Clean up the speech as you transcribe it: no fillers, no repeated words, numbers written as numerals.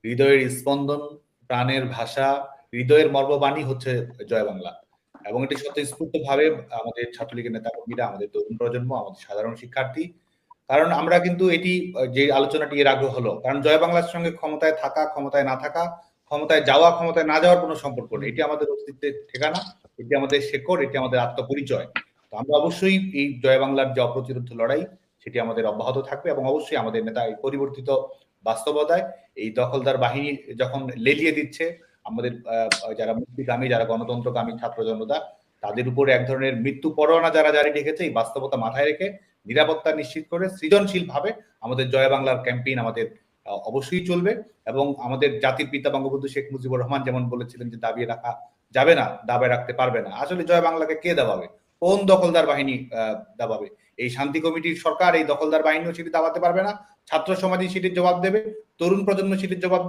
হৃদয়ের স্পন্দন, প্রাণের ভাষা, হৃদয়ের মর্মবাণী হচ্ছে জয় বাংলা। এবং এটি স্বতঃস্ফূর্ত ভাবে আমাদের ছাত্রলীগের নেতাকর্মীরা, আমাদের তরুণ প্রজন্ম, আমাদের সাধারণ শিক্ষার্থী, কারণ আমরা কিন্তু এটি যে আলোচনাটি এর আগে হলো, কারণ জয় বাংলার সঙ্গে ক্ষমতায় থাকা, ক্ষমতায় না থাকা, ক্ষমতায় যাওয়া, ক্ষমতায় না যাওয়ার কোনো সম্পর্ক নেই। এটি আমাদের অস্তিত্বের ঠিকানা, এটি আমাদের শেকড়, এটি আমাদের আত্মপরিচয়। তো আমরা অবশ্যই এই জয় বাংলার যে অপ্রতিরোধ্য লড়াই, সেটি আমাদের অব্যাহত থাকবে এবং অবশ্যই আমাদের নেতা এই পরিবর্তিত বাস্তবতায় এই দখলদার বাহিনী যখন লেলিয়ে দিচ্ছে আমাদের যারা মুক্তিকামী, যারা গণতন্ত্রকামী ছাত্র জনতা, তাদের উপরে এক ধরনের মৃত্যু পরোয়ানা যারা জারি রেখেছে, এই বাস্তবতা মাথায় রেখে নিরাপত্তা নিশ্চিত করে সৃজনশীল ভাবে আমাদের জয় বাংলার ক্যাম্পেইন আমাদের অবশ্যই চলবে। এবং আমাদের জাতির পিতা বঙ্গবন্ধু শেখ মুজিবুর রহমান যেমন বলেছিলেন যে দাবিয়ে রাখা যাবে না, দাবায় রাখতে পারবে না। আসলে জয় বাংলাকে কে দাবাবে? কোন দখলদার বাহিনী দাবাবে? এই শান্তি কমিটির সরকার এই দখলদার বাহিনীও সেটি দাবাতে পারবে না। ছাত্র সমাজই সেটির জবাব দেবে, তরুণ প্রজন্ম সেটির জবাব দেবে।